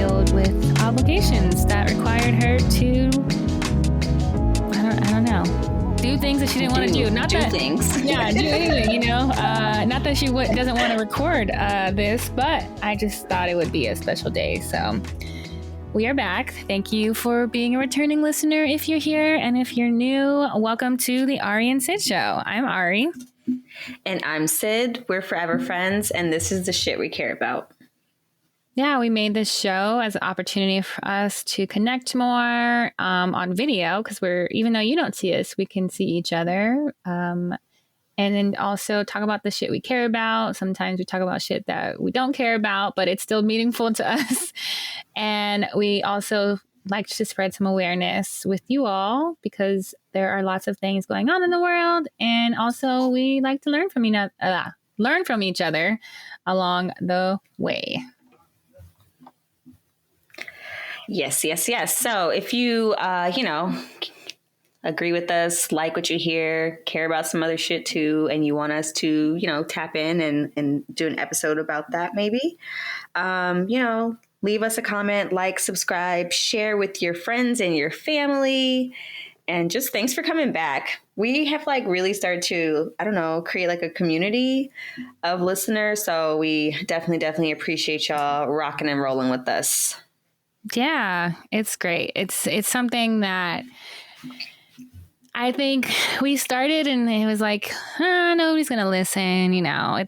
filled with obligations that required her to, I don't know, do things that she didn't want to do. Not do that things. Yeah, do anything, Not that she doesn't want to record this, but I just thought it would be a special day. So we are back. Thank you for being a returning listener if you're here. And if you're new, welcome to the Ari and Sid Show. I'm Ari. And I'm Sid. We're forever friends. And this is the shit we care about. Yeah, we made this show as an opportunity for us to connect more on video because even though you don't see us, we can see each other. And then also talk about the shit we care about. Sometimes we talk about shit that we don't care about, but it's still meaningful to us. And we also like to spread some awareness with you all because there are lots of things going on in the world. And also we like to learn from each other along the way. Yes. So if you, agree with us, like what you hear, care about some other shit too, and you want us to, tap in and do an episode about that maybe, leave us a comment, like, subscribe, share with your friends and your family. And just thanks for coming back. We have really started to, create a community of listeners. So we definitely appreciate y'all rocking and rolling with us. Yeah, it's great. It's something that I think we started and it was nobody's going to listen. I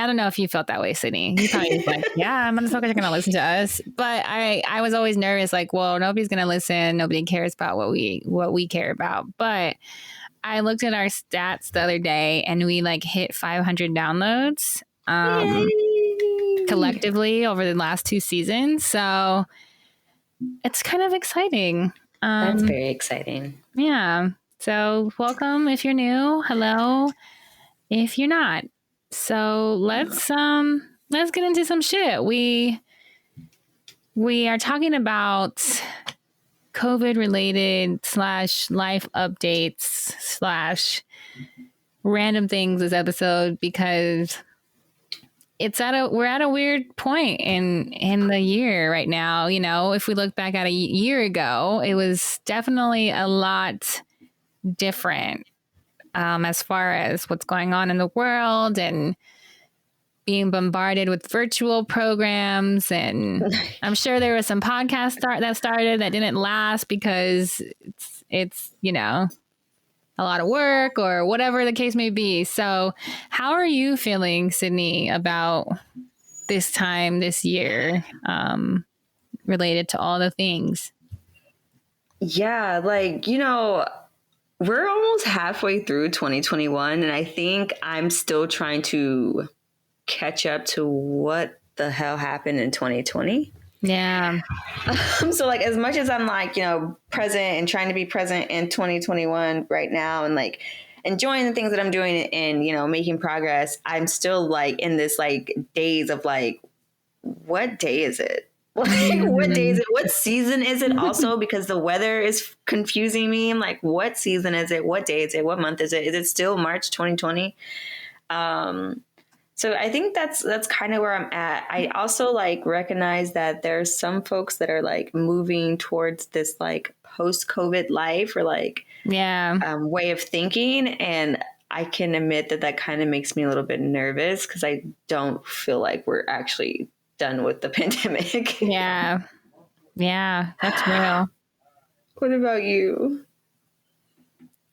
don't know if you felt that way, Sydney. You probably was yeah, motherfuckers are going to listen to us. But I was always nervous, well, nobody's going to listen. Nobody cares about what we care about. But I looked at our stats the other day and we hit 500 downloads collectively over the last 2 seasons. So it's kind of exciting. That's very exciting. Yeah. So welcome if you're new. Hello if you're not. So let's get into some shit. We are talking about COVID related / life updates / random things this episode because we're at a weird point in the year right now. If we look back at a year ago, it was definitely a lot different as far as what's going on in the world and being bombarded with virtual programs. And I'm sure there was some podcasts that started that didn't last because it's a lot of work or whatever the case may be. So how are you feeling, Sydney, about this time this year related to all the things? Yeah, we're almost halfway through 2021, and I think I'm still trying to catch up to what the hell happened in 2020. Yeah. So as much as I'm present and trying to be present in 2021 right now and enjoying the things that I'm doing and, making progress, I'm still in this days of what day is it? What day is it? What season is it also? Because the weather is confusing me. I'm what season is it? What day is it? What month is it? Is it still March 2020? So I think that's kind of where I'm at. I also recognize that there's some folks that are moving towards this post-COVID life or way of thinking. And I can admit that kind of makes me a little bit nervous because I don't feel like we're actually done with the pandemic. Yeah, that's real. What about you?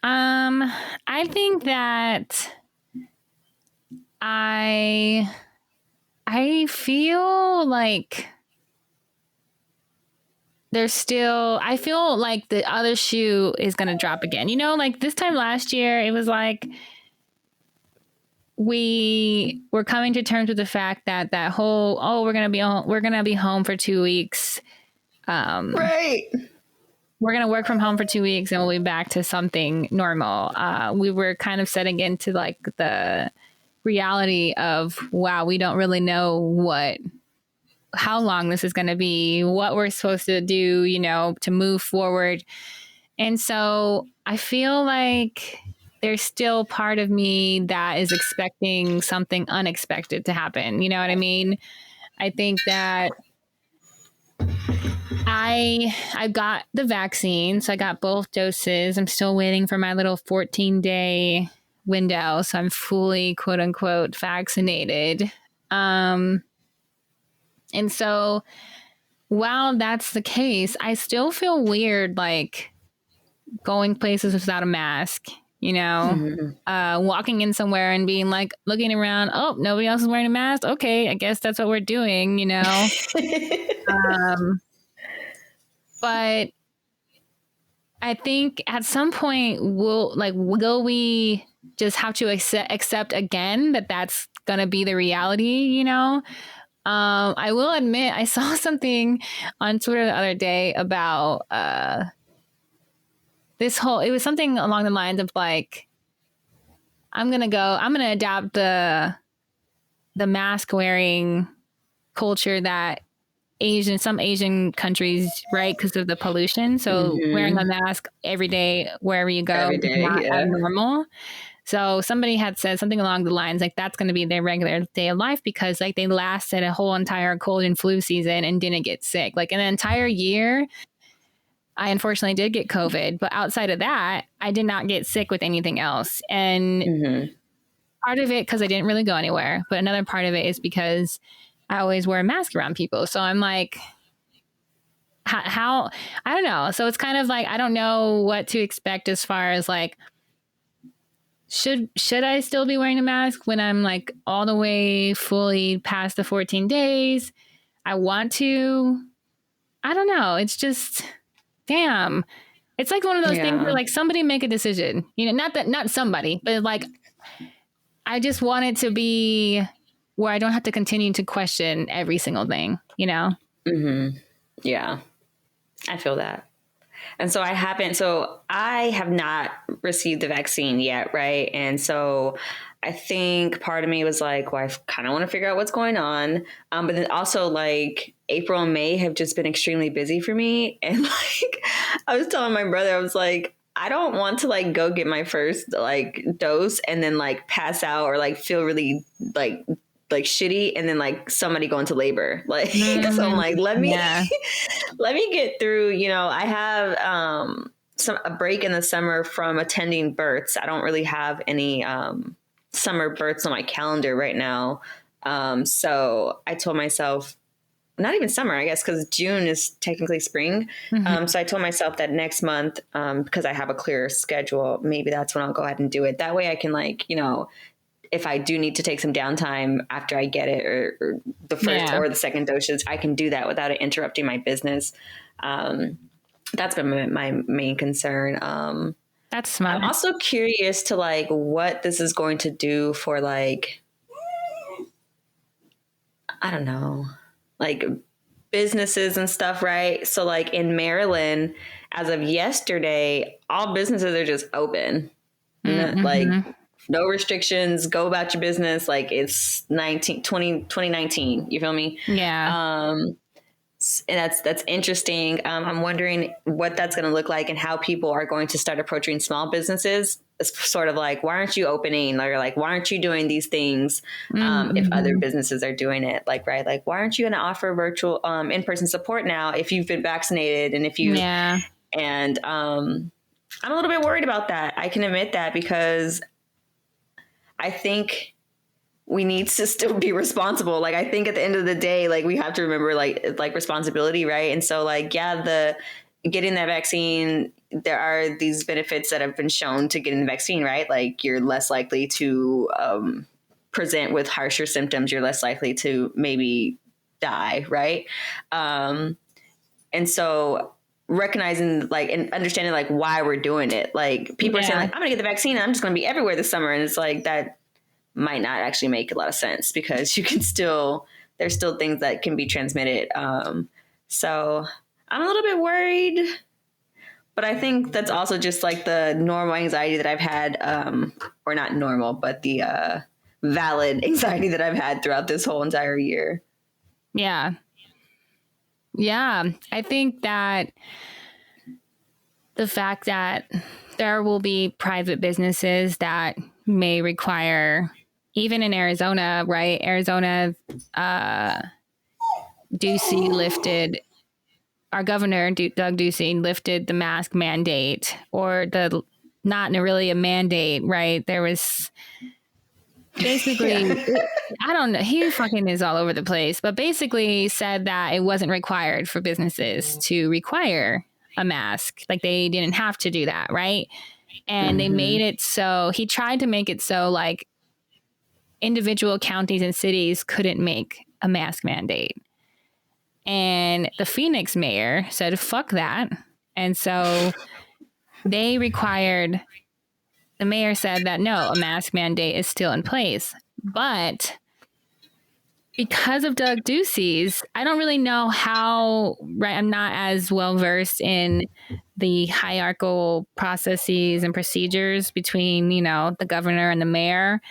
I think that I feel there's still, I feel like the other shoe is going to drop again. This time last year, it was we were coming to terms with the fact that whole, we're going to be home for 2 weeks. Right. We're going to work from home for 2 weeks and we'll be back to something normal. We were kind of setting into the reality of, wow, we don't really know how long this is going to be, what we're supposed to do, to move forward. And so I feel like there's still part of me that is expecting something unexpected to happen. You know what I mean? I think that I got the vaccine, so I got both doses. I'm still waiting for my little 14-day window, so I'm fully quote unquote vaccinated. And so while that's the case, I still feel weird like going places without a mask, walking in somewhere and being like looking around, oh, nobody else is wearing a mask. Okay, I guess that's what we're doing, But I think at some point will we just have to accept again that that's gonna be the reality, I will admit I saw something on Twitter the other day about it was something along the lines of like, I'm gonna adopt the mask wearing culture that some Asian countries, right, because of the pollution. So wearing a mask every day wherever you go Every is day, not yeah. abnormal. So somebody had said something along the lines like that's going to be their regular day of life because like they lasted a whole entire cold and flu season and didn't get sick. Like an entire year, I unfortunately did get COVID, but outside of that, I did not get sick with anything else. And part of it because I didn't really go anywhere, but another part of it is because I always wear a mask around people. So I'm like, how I don't know. So it's kind of like I don't know what to expect as far as like should I still be wearing a mask when I'm like all the way fully past the 14 days? I want to. I don't know. It's just damn. It's like one of those things where like somebody make a decision. Not somebody, but like I just want it to be where I don't have to continue to question every single thing, Mm-hmm. Yeah, I feel that. And so I have not received the vaccine yet. Right. And so I think part of me was like, well, I kind of want to figure out what's going on. But then also like April and May have just been extremely busy for me. And like, I was telling my brother, I was like, I don't want to like go get my first like dose and then like pass out or like feel really like shitty and then like somebody go into labor. Like, so I'm like, let me get through, I have a break in the summer from attending births. I don't really have any summer births on my calendar right now. So I told myself, not even summer, I guess, because June is technically spring. So I told myself that next month, because I have a clearer schedule, maybe that's when I'll go ahead and do it. That way I can like, if I do need to take some downtime after I get it or the first or the second dosage, I can do that without it interrupting my business. That's been my main concern. That's smart. I'm also curious to like what this is going to do for like, I don't know, like businesses and stuff, right? So like in Maryland, as of yesterday, all businesses are just open. Like no restrictions, go about your business. Like it's 2019, you feel me? Yeah. And that's interesting. I'm wondering what that's going to look like and how people are going to start approaching small businesses. It's sort of like, why aren't you opening? Or like, why aren't you doing these things? If other businesses are doing it, like, right. Like, why aren't you going to offer virtual, in-person support now if you've been vaccinated and if you, and I'm a little bit worried about that. I can admit that because I think we need to still be responsible. Like, I think at the end of the day, like we have to remember like responsibility. Right. And so like, yeah, getting that vaccine, there are these benefits that have been shown to getting the vaccine, right? Like you're less likely to present with harsher symptoms. You're less likely to maybe die. Right. And so recognizing like and understanding like why we're doing it. Like people are saying like, I'm gonna get the vaccine and I'm just gonna be everywhere this summer. And it's like that might not actually make a lot of sense because there's still things that can be transmitted. So I'm a little bit worried, but I think that's also just like the normal anxiety that I've had, or not normal, but the valid anxiety that I've had throughout this whole entire year. Yeah. Yeah. I think that the fact that there will be private businesses that may require, even in Arizona, right? Arizona, DC lifted our governor, Doug Ducey, lifted the mask mandate, or the not really a mandate, right? There was basically, I don't know, he fucking is all over the place, but basically said that it wasn't required for businesses to require a mask. Like they didn't have to do that, right? And they made it so, he tried to make it so like individual counties and cities couldn't make a mask mandate. And the Phoenix mayor said, fuck that. And so they required, the mayor said that no, a mask mandate is still in place. But because of Doug Ducey's, I don't really know how, right? I'm not as well versed in the hierarchical processes and procedures between, you know, the governor and the mayor.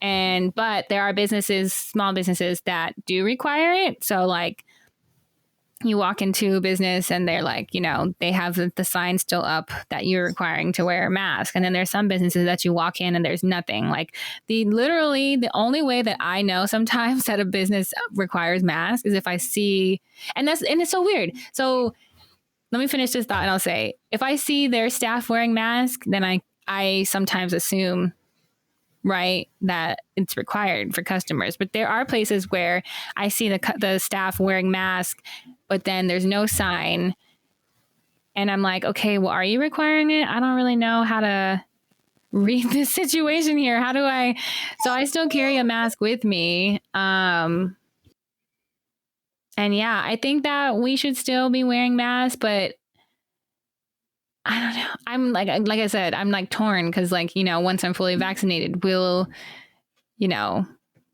But there are businesses, small businesses that do require it. So like, you walk into a business and they're like, you know, they have the sign still up that you're requiring to wear a mask. And then there's some businesses that you walk in and there's nothing. Like the only way that I know sometimes that a business requires masks is if I see, and it's so weird. So let me finish this thought and I'll say, if I see their staff wearing masks, then I sometimes assume, right, that it's required for customers. But there are places where I see the staff wearing masks, but then there's no sign. And I'm like, okay, well, are you requiring it? I don't really know how to read this situation here. How do I? So I still carry a mask with me. And yeah, I think that we should still be wearing masks, but I don't know. I'm like I said, I'm like torn because like, you know, once I'm fully vaccinated, we'll, you know,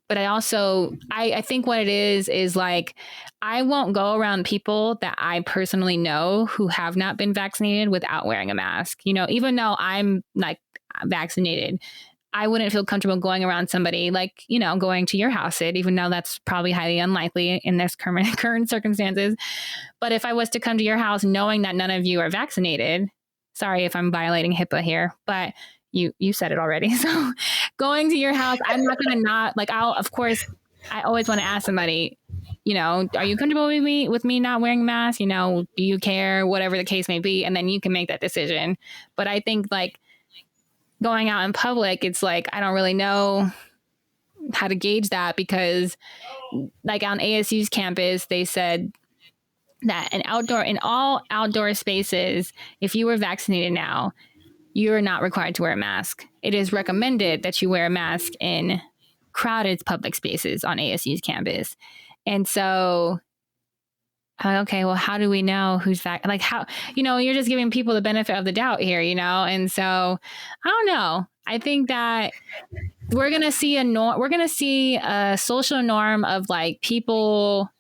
but I think what it is like, I won't go around people that I personally know who have not been vaccinated without wearing a mask. You know, even though I'm like vaccinated, I wouldn't feel comfortable going around somebody like, you know, going to your house, Sid, even though that's probably highly unlikely in this current circumstances. But if I was to come to your house knowing that none of you are vaccinated, sorry if I'm violating HIPAA here, but you said it already. So going to your house, I'm not going to not like, of course, I always want to ask somebody, you know, are you comfortable with me not wearing a mask? You know, do you care? Whatever the case may be. And then you can make that decision. But I think like going out in public, it's like, I don't really know how to gauge that because like on ASU's campus, they said that in all outdoor spaces, if you were vaccinated now, you're not required to wear a mask. It is recommended that you wear a mask in crowded public spaces on ASU's campus. And so, okay, well, how do we know who's like how, you know, you're just giving people the benefit of the doubt here, you know? And so I don't know. I think that we're going to see a social norm of like people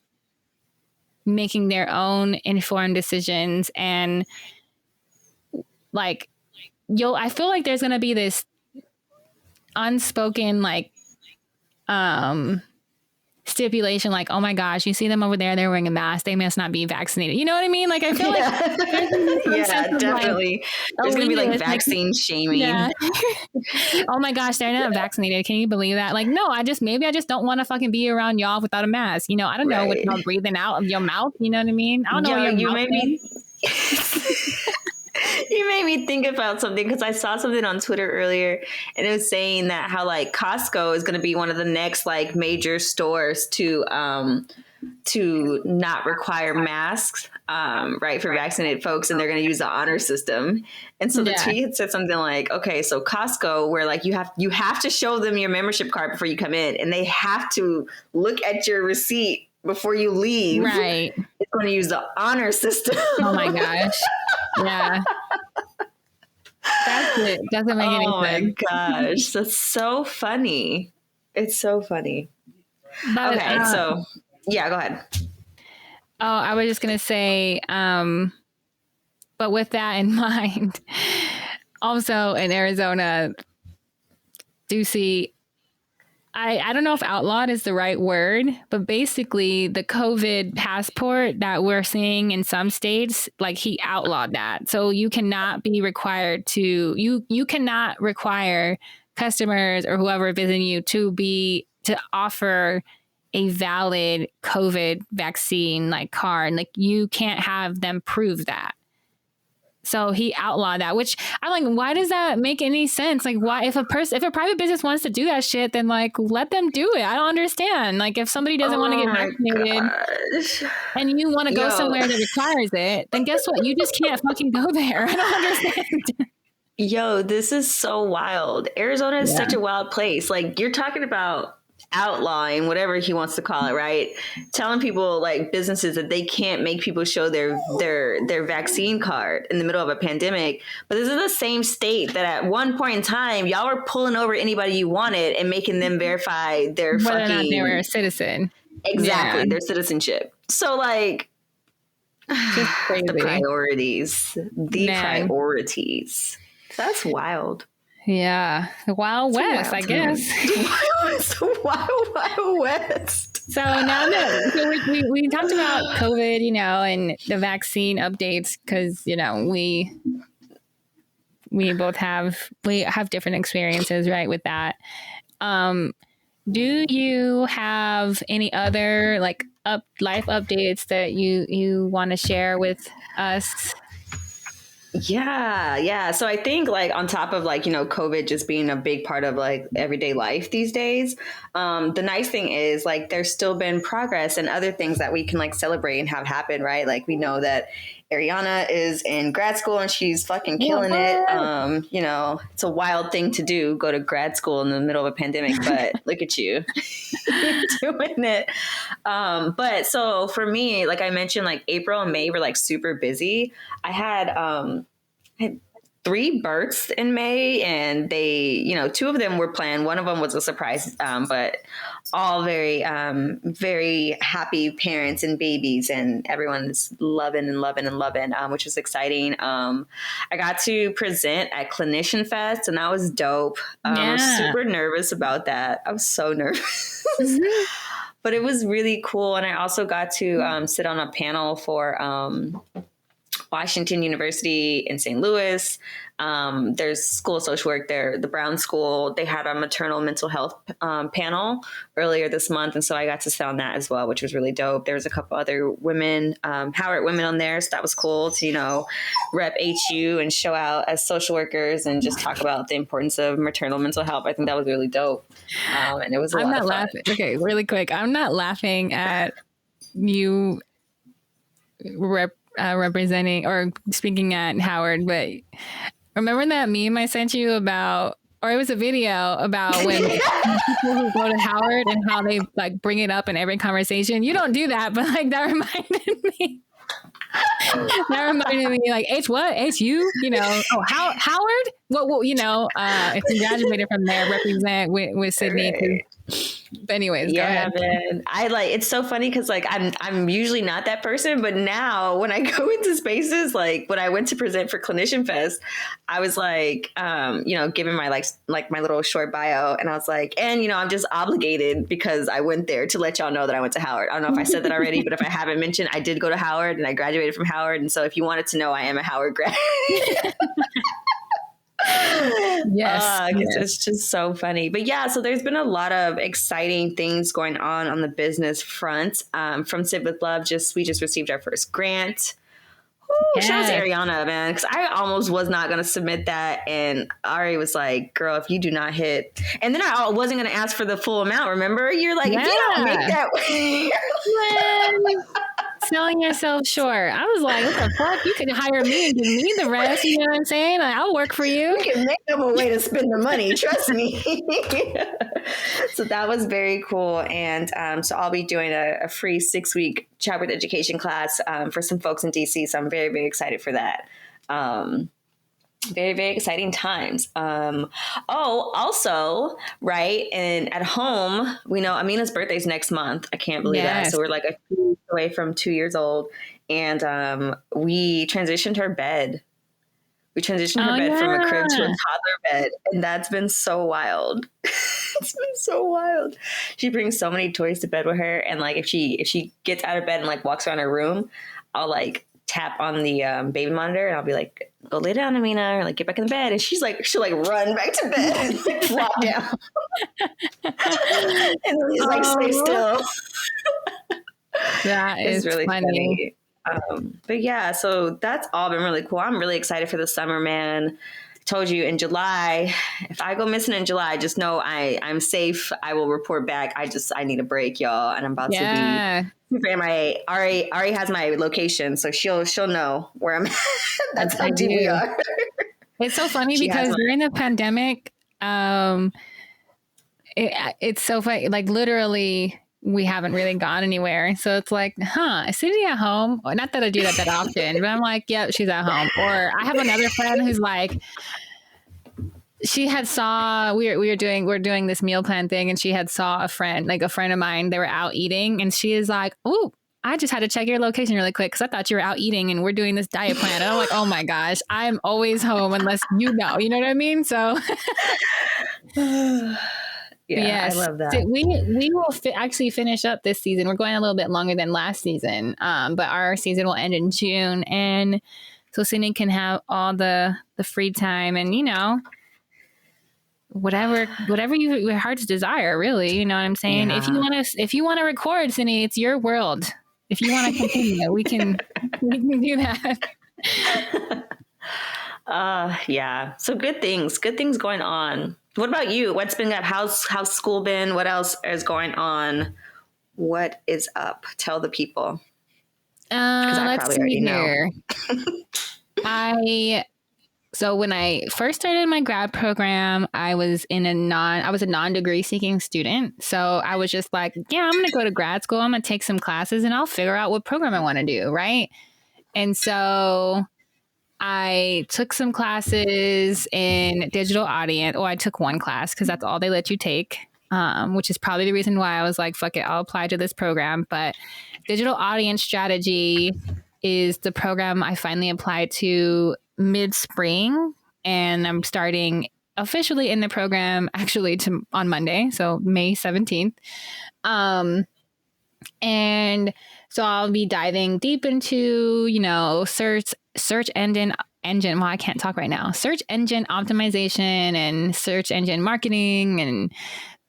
making their own informed decisions. And like, I feel like there's going to be this unspoken, like, stipulation, like, oh my gosh, you see them over there, they're wearing a mask, they must not be vaccinated. You know what I mean? Like, I feel like yeah, definitely. Like, there's gonna be like vaccine shaming. Yeah. Oh my gosh, they're not vaccinated. Can you believe that? Like, no, maybe I just don't want to fucking be around y'all without a mask. You know, I don't know what y'all breathing out of your mouth. You know what I mean? I don't know. You made me. You made me think about something because I saw something on Twitter earlier and it was saying that how like Costco is going to be one of the next like major stores to not require masks, right, for vaccinated folks, and they're going to use the honor system. And so the tweet said something like, okay, so Costco, where like you have to show them your membership card before you come in, and they have to look at your receipt before you leave. Right. It's going to use the honor system. Oh my gosh. Yeah. That's it. Doesn't make any sense. Oh my gosh. That's so funny. It's so funny. But, okay. So yeah, go ahead. Oh, I was just going to say, but with that in mind, also in Arizona, Ducey, I don't know if outlawed is the right word, but basically the COVID passport that we're seeing in some states, like he outlawed that. So you cannot be required to, you cannot require customers or whoever visiting you to offer a valid COVID vaccine like card. Like you can't have them prove that. So he outlawed that, which I'm like, why does that make any sense? Like, why, if a private business wants to do that shit, then like, let them do it. I don't understand. Like, if somebody doesn't want to get vaccinated and you want to go somewhere that requires it, then guess what? You just can't fucking go there. I don't understand. Yo, this is so wild. Arizona is such a wild place. Like, you're talking about outlawing whatever he wants to call it, right? Telling people, like businesses, that they can't make people show their vaccine card in the middle of a pandemic. But this is the same state that at one point in time y'all were pulling over anybody you wanted and making them verify their whether or not they were a citizen. Exactly, their citizenship. So like, just crazy. The priorities. That's wild. Yeah, the Wild West, I guess. The Wild West. So now that we talked about COVID, you know, and the vaccine updates, because you know we both have different experiences, right, with that. Do you have any other like life updates that you want to share with us? Yeah. So I think like on top of like, you know, COVID just being a big part of like everyday life these days, the nice thing is like there's still been progress and other things that we can like celebrate and have happen, right? Like we know that Ariana is in grad school and she's fucking killing it. You know, it's a wild thing to do, go to grad school in the middle of a pandemic, but look at you doing it. But so for me, like I mentioned, like April and May were like super busy. I had 3 births in May, and they, you know, 2 of them were planned. One of them was a surprise, but all very, very happy parents and babies, and everyone's loving, which is exciting. I got to present at Clinician Fest, and that was dope. I was super nervous about that. I was so nervous. But it was really cool. And I also got to sit on a panel for Washington University in St. Louis. There's School of Social Work there, the Brown School. They had a maternal mental health panel earlier this month. And so I got to sit on that as well, which was really dope. There was a couple other women, Howard women on there. So that was cool to, you know, rep HU and show out as social workers and just talk about the importance of maternal mental health. I think that was really dope. And it was a lot of fun. I'm not laughing. Okay, really quick. I'm not laughing at you representing or speaking at Howard, but remember that meme I sent you about, or it was a video about when people who go to Howard and how they like bring it up in every conversation. You don't do that, but like that reminded me. Like HU, you know, Howard. Well, you know, if you graduated from there, represent with Sydney. Right. But anyways, go ahead. Man. It's so funny because like I'm usually not that person, but now when I go into spaces, like when I went to present for Clinician Fest, I was like, you know, giving my like my little short bio, and I was like, and you know, I'm just obligated because I went there to let y'all know that I went to Howard. I don't know if I said that already, but if I haven't mentioned, I did go to Howard and I graduated from Howard, and so if you wanted to know, I am a Howard grad. Yes. It's just so funny. But yeah, so there's been a lot of exciting things going on the business front. From Sit With Love, we just received our first grant. Shout out to Ariana, man, because I almost was not going to submit that, and Ari was like, girl, if you do not hit, and then I wasn't going to ask for the full amount, remember? You're like, if you don't make that selling yourself short. I was like, what the fuck? You can hire me and give me the rest. You know what I'm saying? Like, I'll work for you. You can make up a way to spend the money. Trust me. So that was very cool. And so I'll be doing a free 6-week childbirth education class for some folks in DC. So I'm very, very excited for that. Very, very exciting times. Also, right, and at home, we know Amina's birthday's next month. I can't believe that. So we're like a few weeks away from 2 years old, and we transitioned her bed. We transitioned her bed from a crib to a toddler bed, and that's been so wild. It's been so wild. She brings so many toys to bed with her, and like if she gets out of bed and like walks around her room, I'll like tap on the baby monitor, and I'll be like, "Go lay down, Amina," or like, "Get back in the bed," and she'll like run back to bed and like flop down, and Lily's like, "Stay still." That is really funny. But yeah, so that's all been really cool. I'm really excited for the summer, man. I told you in July, if I go missing in July, just know I'm safe. I will report back. I need a break, y'all, and I'm about to be super MIA. Ari has my location, so she'll know where I'm at. That's how deep we are. It's so funny because during the pandemic, it's so funny. Like literally, we haven't really gone anywhere. So it's like, is Cindy at home? Not that I do that often, but I'm like, yep, she's at home. Or I have another friend who's like, she had saw we're doing this meal plan thing, and she had saw a friend of mine. They were out eating, and she is like, "Oh, I just had to check your location really quick because I thought you were out eating, and we're doing this diet plan." And I'm like, "Oh my gosh, I'm always home unless you know what I mean?" So. Yes, I love that. So we will actually finish up this season. We're going a little bit longer than last season, but our season will end in June, and so Cindy can have all the free time and whatever your heart's desire. Really, you know what I'm saying? Yeah. If you want to record, Cindy, it's your world. If you want to continue, we can do that. Yeah. So good things going on. What about you? What's been up? How's school been? What else is going on? What is up? Tell the people. Let's see here. So when I first started my grad program, I was a non-degree seeking student. So I was just like, yeah, I'm going to go to grad school. I'm going to take some classes and I'll figure out what program I want to do. Right. And so I took some classes in digital audience. I took one class because that's all they let you take, which is probably the reason why I was like, fuck it, I'll apply to this program. But digital audience strategy is the program I finally applied to mid-spring. And I'm starting officially in the program actually on Monday, so May 17th. And so I'll be diving deep into, search engine. Well, I can't talk right now. Search engine optimization and search engine marketing and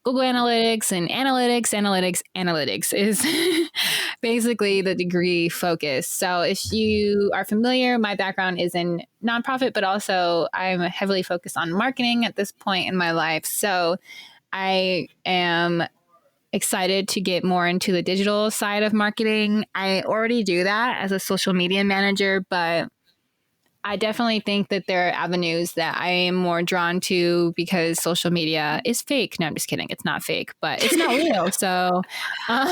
Google Analytics and analytics is basically the degree focus. So if you are familiar, my background is in nonprofit, but also I'm heavily focused on marketing at this point in my life. So I am excited to get more into the digital side of marketing. I already do that as a social media manager, but I definitely think that there are avenues that I am more drawn to because social media is fake. No, I'm just kidding. It's not fake, but it's not real. So, so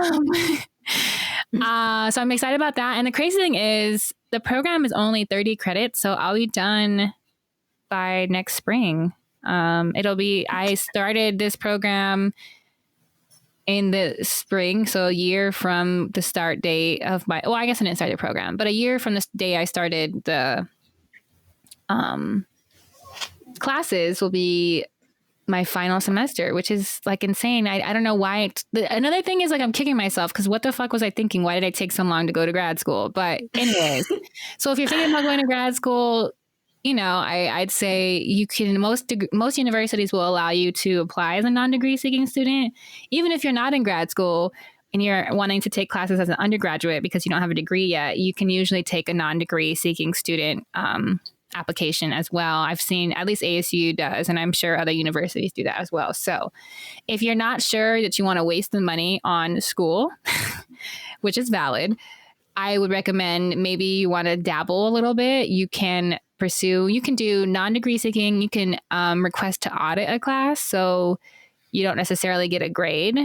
I'm excited about that. And the crazy thing is the program is only 30 credits. So I'll be done by next spring. I started this program in the spring, so a year from the start date of I guess I didn't start the program, but a year from the day I started the classes will be my final semester, which is like insane. I don't know why. Another thing is like I'm kicking myself because what the fuck was I thinking? Why did I take so long to go to grad school? But anyways, so if you're thinking about going to grad school, I'd say you can, most universities will allow you to apply as a non-degree seeking student, even if you're not in grad school and you're wanting to take classes as an undergraduate because you don't have a degree yet. You can usually take a non-degree seeking student application as well. I've seen at least ASU does, and I'm sure other universities do that as well. So if you're not sure that you want to waste the money on school, which is valid, I would recommend maybe you want to dabble a little bit. You can do non-degree seeking. You can request to audit a class. So you don't necessarily get a grade.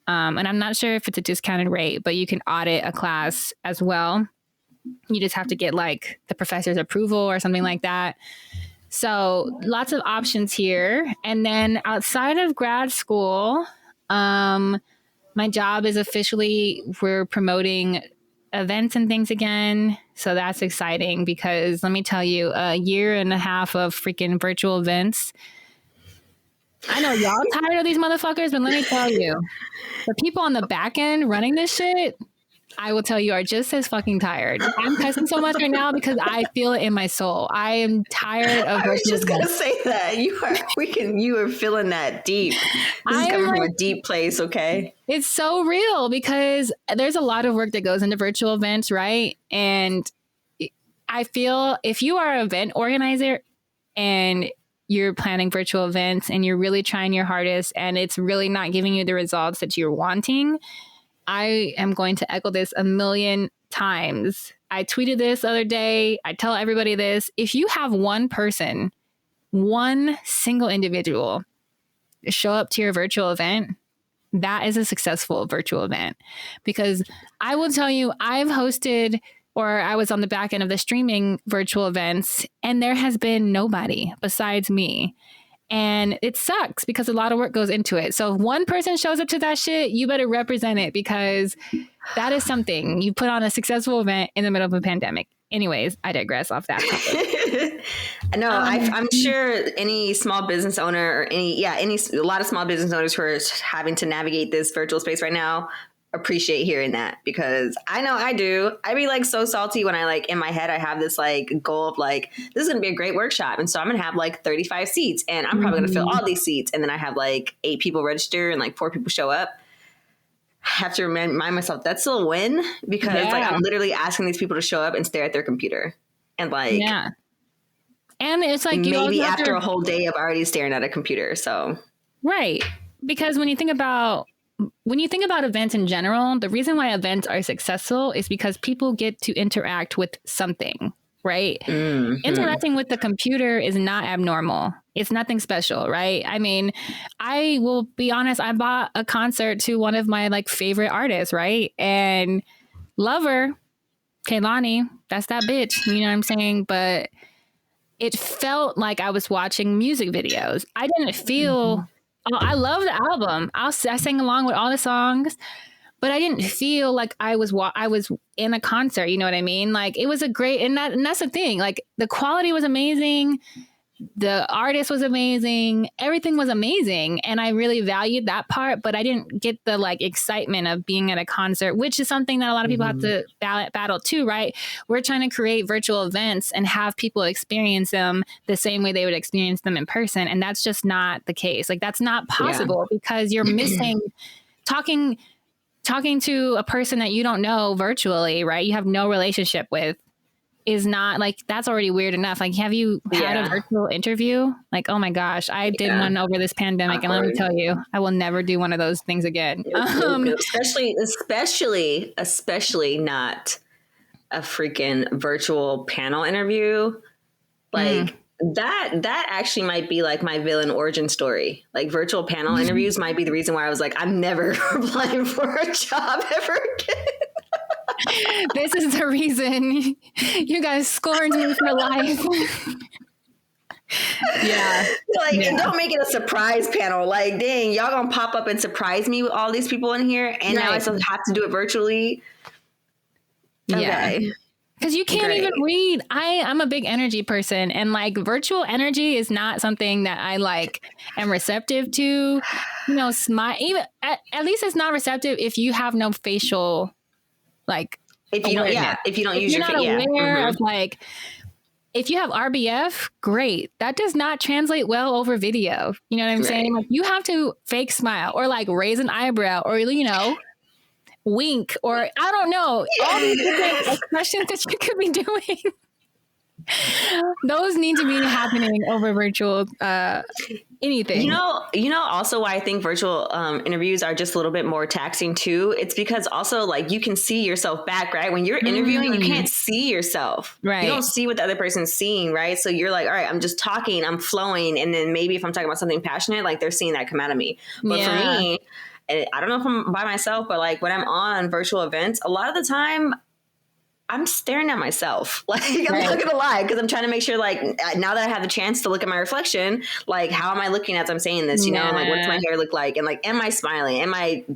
And I'm not sure if it's a discounted rate, but you can audit a class as well. You just have to get like the professor's approval or something like that. So lots of options here. And then outside of grad school, my job is we're promoting events and things again. So that's exciting because let me tell you, a year and a half of freaking virtual events. I know y'all tired of these motherfuckers, but let me tell you, the people on the back end running this shit, I will tell you, are just as fucking tired. I'm cussing so much right now because I feel it in my soul. I am tired of I was virtual just gonna events. say that you are feeling that deep. This is I am coming from like, a deep place, okay? it's so real because there's a lot of work that goes into virtual events, right? And I feel if you are an event organizer and you're planning virtual events and you're really trying your hardest and it's really not giving you the results that you're wanting, I am going to echo this a million times. I tweeted this the other day. I tell everybody this. If you have one person, one single individual show up to your virtual event, that is a successful virtual event. Because I will tell you, I've hosted or I was on the back end of the streaming virtual events, and there has been nobody besides me. And it sucks because a lot of work goes into it. So if one person shows up to that shit, you better represent it because that is something. You put on a successful event in the middle of a pandemic. Anyways, I digress off that topic. No, I'm sure any small business owner or a lot of small business owners who are having to navigate this virtual space right now appreciate hearing that, because I know I do. I'd be like so salty when I like in my head I have this like goal of like, this is gonna be a great workshop, and so I'm gonna have like 35 seats and I'm probably gonna fill all these seats, and then I have like 8 people register and like 4 people show up. I have to remind myself that's still a win, because like I'm literally asking these people to show up and stare at their computer, and like and it's like maybe after a whole day of already staring at a computer. So right, because when you think about events in general, the reason why events are successful is because people get to interact with something, right? Mm-hmm. Interacting with the computer is not abnormal. It's nothing special, right? I mean, I will be honest, I bought a concert to one of my like favorite artists, right? And love her, Kehlani, that's that bitch, you know what I'm saying? But it felt like I was watching music videos. I didn't feel... Oh, I love the album. I sang along with all the songs, but I didn't feel like I was in a concert. You know what I mean? Like it was a great, and that's the thing. Like the quality was amazing, the artist was amazing, everything was amazing, and I really valued that part. But I didn't get the like excitement of being at a concert, which is something that a lot of people have to battle too, right? We're trying to create virtual events and have people experience them the same way they would experience them in person, and that's just not the case. Like that's not possible because you're missing talking to a person that you don't know virtually, right? You have no relationship with. Is not like, that's already weird enough. Like, have you had a virtual interview? Like, oh my gosh, I did one over this pandemic, and let me tell you, I will never do one of those things again. Especially not a freaking virtual panel interview. Like that actually might be like my villain origin story. Like virtual panel interviews might be the reason why I was like, I'm never applying for a job ever again. This is the reason you guys scorned me for life. And don't make it a surprise panel. Like, dang, y'all gonna pop up and surprise me with all these people in here, and now I still have to do it virtually. Okay. Because you can't even read. I'm a big energy person, and like virtual energy is not something that I like am receptive to. You know, smile. Even at least it's not receptive if you have no facial. Like if you don't use your face, aware of like, if you have RBF, great. That does not translate well over video. You know what I'm saying? Like you have to fake smile or like raise an eyebrow or, you know, wink or I don't know. All these different expressions that you could be doing. Those need to be happening over virtual anything. You know also why I think virtual interviews are just a little bit more taxing too. It's because also like you can see yourself back, right? When you're interviewing, you can't see yourself. Right. You don't see what the other person's seeing, right? So you're like, all right, I'm just talking, I'm flowing. And then maybe if I'm talking about something passionate, like they're seeing that come out of me. But for me, and I don't know if I'm by myself, but like when I'm on virtual events, a lot of the time I'm staring at myself. Like, I'm not going to lie, because I'm trying to make sure, like, now that I have the chance to look at my reflection, like, how am I looking as I'm saying this? You know, like, what does my hair look like? And, like, am I smiling?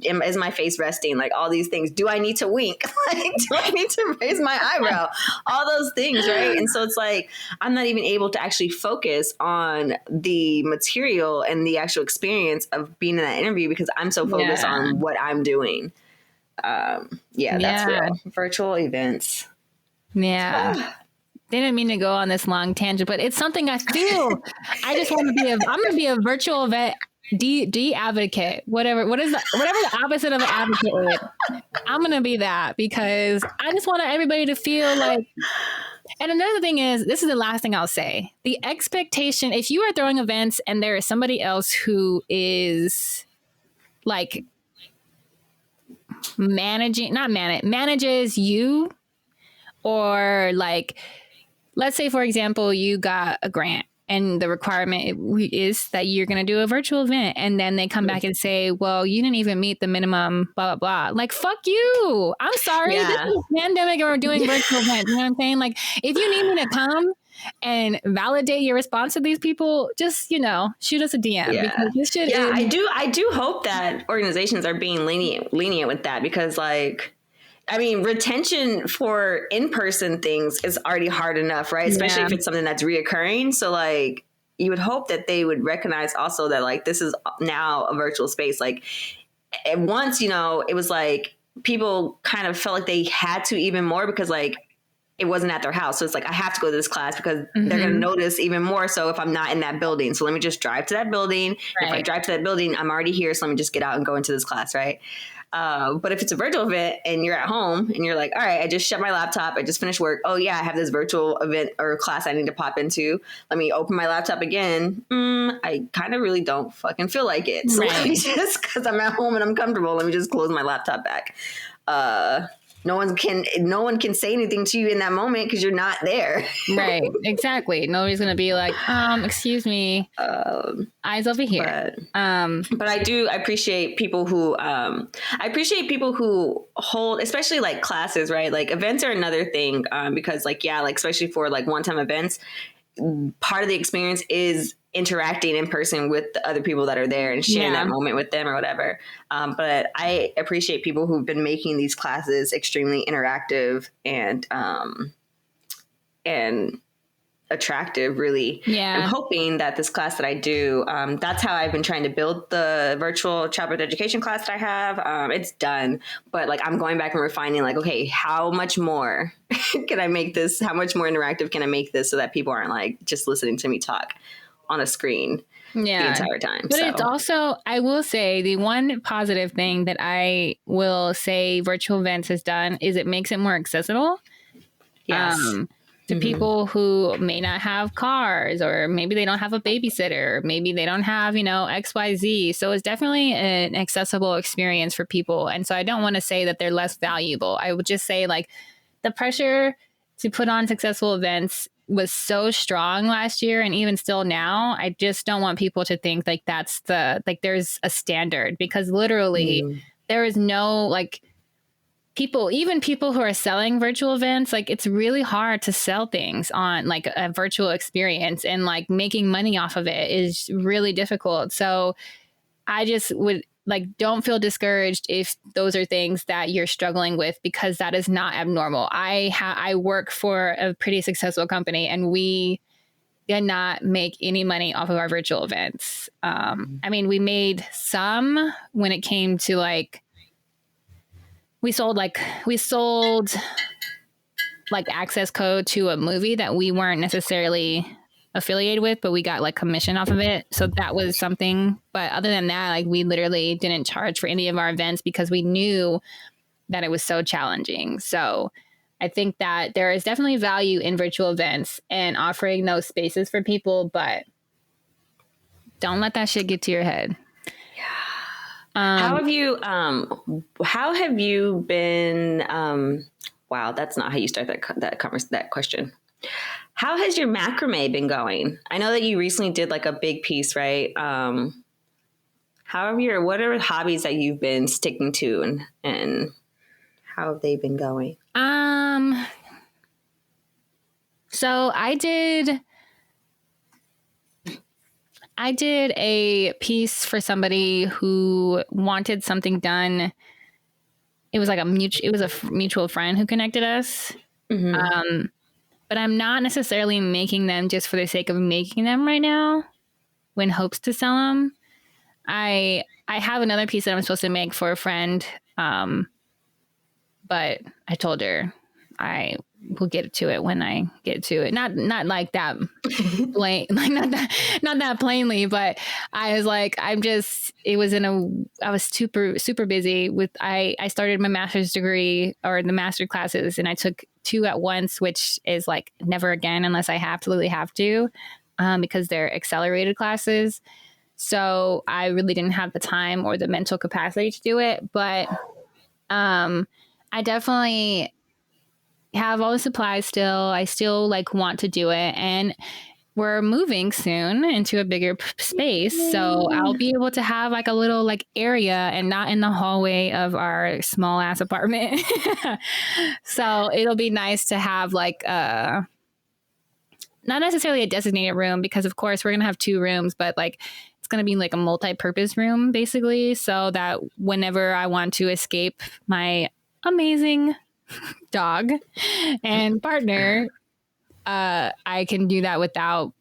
Is my face resting? Like, all these things. Do I need to wink? Like, do I need to raise my eyebrow? All those things, right? And so it's like, I'm not even able to actually focus on the material and the actual experience of being in that interview because I'm so focused on what I'm doing. Yeah, that's real. Virtual events. Yeah. They didn't mean to go on this long tangent, but it's something I feel. I just want to be I'm going to be a virtual event advocate, whatever the opposite of an advocate is. I'm going to be that because I just want everybody to feel like, and another thing is, this is the last thing I'll say. The expectation, if you are throwing events and there is somebody else who is like manages you, or like, let's say, for example, you got a grant and the requirement is that you're going to do a virtual event. And then they come back and say, well, you didn't even meet the minimum, blah, blah, blah. Like, fuck you. I'm sorry. This is a pandemic and we're doing virtual events. You know what I'm saying? Like, if you need me to come and validate your response to these people, just, shoot us a DM. Yeah. Because this shit I do hope that organizations are being lenient with that, because like, I mean, retention for in-person things is already hard enough, right? Especially if it's something that's reoccurring. So like, you would hope that they would recognize also that like, this is now a virtual space. Like at once, it was like people kind of felt like they had to even more because like it wasn't at their house. So it's like, I have to go to this class because they're going to notice even more so if I'm not in that building. So let me just drive to that building. Right. If I drive to that building, I'm already here. So let me just get out and go into this class, right? But if it's a virtual event and you're at home and you're like, all right, I just shut my laptop, I just finished work. Oh yeah, I have this virtual event or class I need to pop into. Let me open my laptop again. I kind of really don't fucking feel like it. So let me just, because I'm at home and I'm comfortable, let me just close my laptop back. No one can say anything to you in that moment because you're not there. Right. Exactly. Nobody's going to be like, excuse me, eyes over here. But I appreciate people who, hold, especially like classes, right? Like events are another thing, because like, especially for like one-time events, part of the experience is interacting in person with the other people that are there and sharing that moment with them or whatever. But I appreciate people who've been making these classes extremely interactive and attractive, really. Yeah. I'm hoping that this class that I do, that's how I've been trying to build the virtual childbirth education class that I have. It's done, but like I'm going back and refining like, okay, how much more can I make this? How much more interactive can I make this so that people aren't like just listening to me talk on a screen the entire time? But it's also, I will say, the one positive thing that I will say virtual events has done is it makes it more accessible. Yes. To people who may not have cars, or maybe they don't have a babysitter, maybe they don't have, XYZ. So it's definitely an accessible experience for people. And so I don't want to say that they're less valuable. I would just say like the pressure to put on successful events was so strong last year, and even still now. I just don't want people to think like that's there's a standard, because literally there is no like people who are selling virtual events, like it's really hard to sell things on like a virtual experience, and like making money off of it is really difficult. So I just would like, don't feel discouraged if those are things that you're struggling with, because that is not abnormal. I work for a pretty successful company, and we did not make any money off of our virtual events. I mean, we made some when it came to like, we sold access code to a movie that we weren't necessarily affiliated with, but we got like commission off of it. So that was something. But other than that, like we literally didn't charge for any of our events because we knew that it was so challenging. So I think that there is definitely value in virtual events and offering those spaces for people, but don't let that shit get to your head. How have you been, wow, that's not how you start that question. How has your macrame been going? I know that you recently did like a big piece, right? What are hobbies that you've been sticking to, and how have they been going? So I did a piece for somebody who wanted something done. It was like a mutual friend who connected us. But I'm not necessarily making them just for the sake of making them right now, in hopes to sell them. I have another piece that I'm supposed to make for a friend but I told her I will get to it when I get to it. Not like that plain, like not that plainly, but I was like, I was super busy with, I started my master's degree or the master classes, and I took 2 at once, which is like never again unless I absolutely have to, because they're accelerated classes. So I really didn't have the time or the mental capacity to do it. But I definitely have all the supplies still. I still like want to do it. And we're moving soon into a bigger space. So I'll be able to have like a little like area and not in the hallway of our small ass apartment. So it'll be nice to have like not necessarily a designated room, because of course we're going to have 2 rooms, but like it's going to be like a multi-purpose room basically, so that whenever I want to escape my amazing dog and partner, I can do that without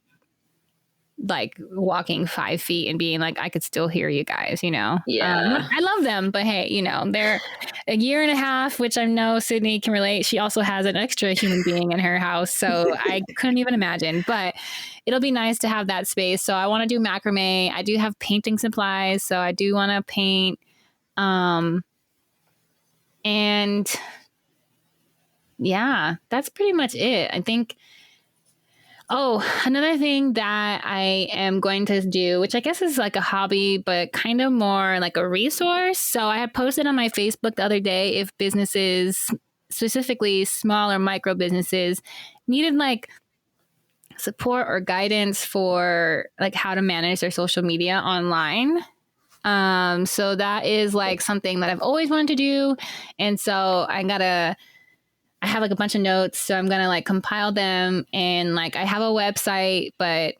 like walking 5 feet and being like, I could still hear you guys, you know? Yeah. I love them, but hey, you know, they're a year and a half, which I know Sydney can relate. She also has an extra human being in her house. So I couldn't even imagine, but it'll be nice to have that space. So I want to do macrame. I do have painting supplies. So I do want to paint. And yeah, that's pretty much it. I think. Oh, another thing that I am going to do, which I guess is like a hobby, but kind of more like a resource. So I had posted on my Facebook the other day if businesses, specifically small or micro businesses, needed like support or guidance for like how to manage their social media online. So that is like something that I've always wanted to do. And so I have like a bunch of notes, so I'm going to like compile them, and like I have a website, but